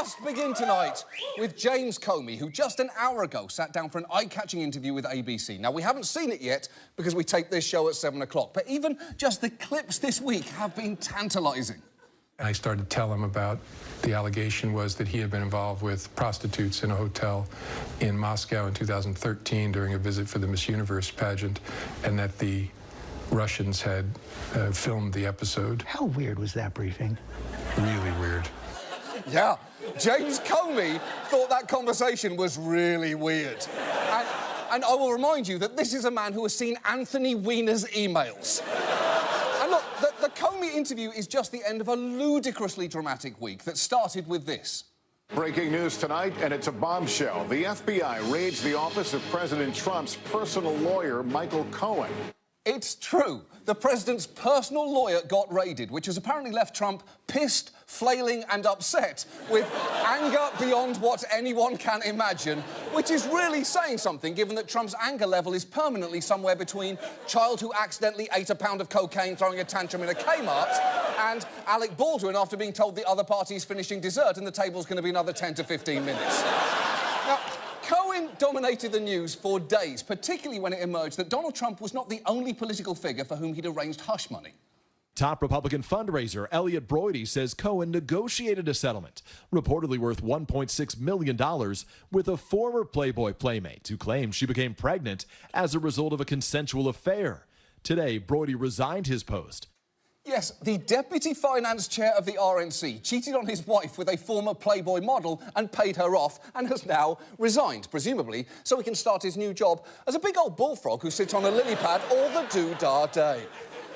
must begin tonight with James Comey, who just an hour ago sat down for an eye-catching interview with ABC. Now, we haven't seen it yet because we taped this show at 7 o'clock, but even just the clips this week have been tantalising. I started to tell him about the allegation was that he had been involved with prostitutes in a hotel in Moscow in 2013 during a visit for the Miss Universe pageant, and that the Russians had filmed the episode. How weird was that briefing? Really weird. Yeah, James Comey thought that conversation was really weird. And I will remind you that this is a man who has seen Anthony Weiner's emails. And look, the Comey interview is just the end of a ludicrously dramatic week that started with this. Breaking news tonight, and it's a bombshell. The FBI raids the office of President Trump's personal lawyer, Michael Cohen. It's true. The president's personal lawyer got raided, which has apparently left Trump pissed, flailing and upset, with anger beyond what anyone can imagine, which is really saying something, given that Trump's anger level is permanently somewhere between child who accidentally ate a pound of cocaine throwing a tantrum in a Kmart and Alec Baldwin after being told the other party's finishing dessert and the table's going to be another 10 to 15 minutes. Now, Cohen dominated the news for days, particularly when it emerged that Donald Trump was not the only political figure for whom he'd arranged hush money. Top Republican fundraiser Elliot Broidy says Cohen negotiated a settlement, reportedly worth $1.6 million, with a former Playboy playmate who claims she became pregnant as a result of a consensual affair. Today, Broidy resigned his post. Yes, the deputy finance chair of the RNC cheated on his wife with a former Playboy model and paid her off and has now resigned, presumably so he can start his new job as a big old bullfrog who sits on a lily pad all the do-da day.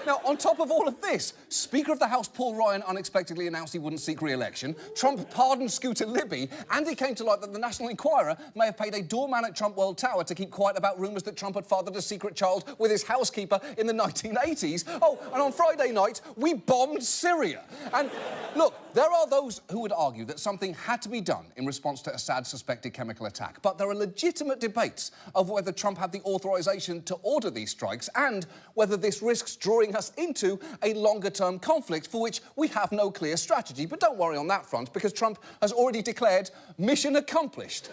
Now, on top of all of this, Speaker of the House Paul Ryan unexpectedly announced he wouldn't seek re-election, Trump pardoned Scooter Libby, and it came to light that the National Enquirer may have paid a doorman at Trump World Tower to keep quiet about rumours that Trump had fathered a secret child with his housekeeper in the 1980s. Oh, and on Friday night, we bombed Syria. And look, there are those who would argue that something had to be done in response to Assad's suspected chemical attack, but there are legitimate debates over whether Trump had the authorisation to order these strikes and whether this risks drawing us into a longer-term conflict for which we have no clear strategy. But don't worry on that front, because Trump has already declared mission accomplished.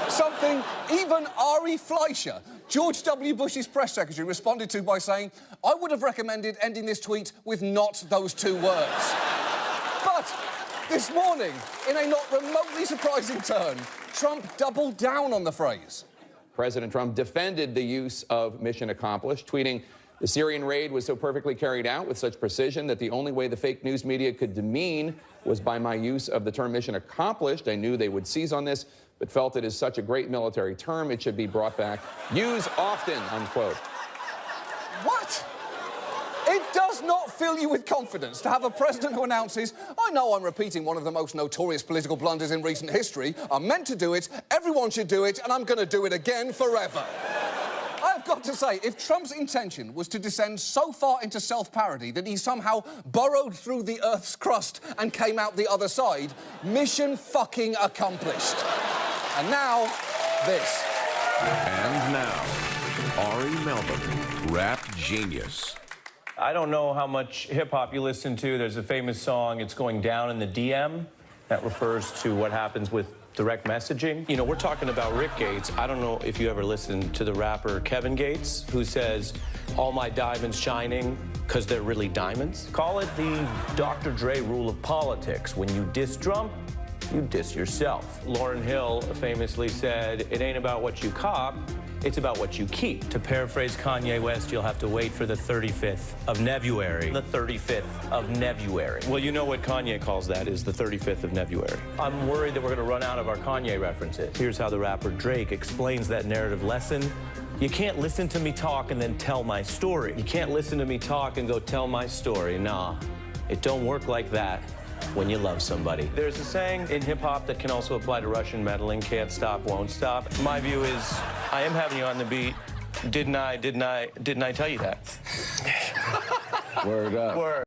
Something even Ari Fleischer, George W. Bush's press secretary, responded to by saying, "I would have recommended ending this tweet with not those two words." But this morning, in a not remotely surprising turn, Trump doubled down on the phrase. President Trump defended the use of mission accomplished, tweeting, "The Syrian raid was so perfectly carried out with such precision that the only way the fake news media could demean was by my use of the term mission accomplished. I knew they would seize on this, but felt it is such a great military term, it should be brought back. Use often," unquote. What? It does not fill you with confidence to have a president who announces, "I know I'm repeating one of the most notorious political blunders in recent history. I'm meant to do it, everyone should do it, and I'm going to do it again forever." I've got to say, if Trump's intention was to descend so far into self-parody that he somehow burrowed through the Earth's crust and came out the other side, mission fucking accomplished. And now, this. And now, Ari Melvin, rap genius. I don't know how much hip-hop you listen to. There's a famous song, "It's Going Down in the DM." That refers to what happens with direct messaging. You know, we're talking about Rick Gates. I don't know if you ever listened to the rapper Kevin Gates, who says, "All my diamonds shining because they're really diamonds." Call it the Dr. Dre rule of politics. When you diss Trump, you diss yourself. Lauryn Hill famously said, "It ain't about what you cop, it's about what you keep." To paraphrase Kanye West, you'll have to wait for the 35th of Nevuary. The 35th of Nevuary. Well, you know what Kanye calls that, is the 35th of Nevuary. I'm worried that we're going to run out of our Kanye references. Here's how the rapper Drake explains that narrative lesson. You can't listen to me talk and then tell my story. You can't listen to me talk and go tell my story. Nah, it don't work like that when you love somebody. There's a saying in hip-hop that can also apply to Russian meddling: can't stop, won't stop. My view is, I am having you on the beat. Didn't I tell you that? Word up. Word.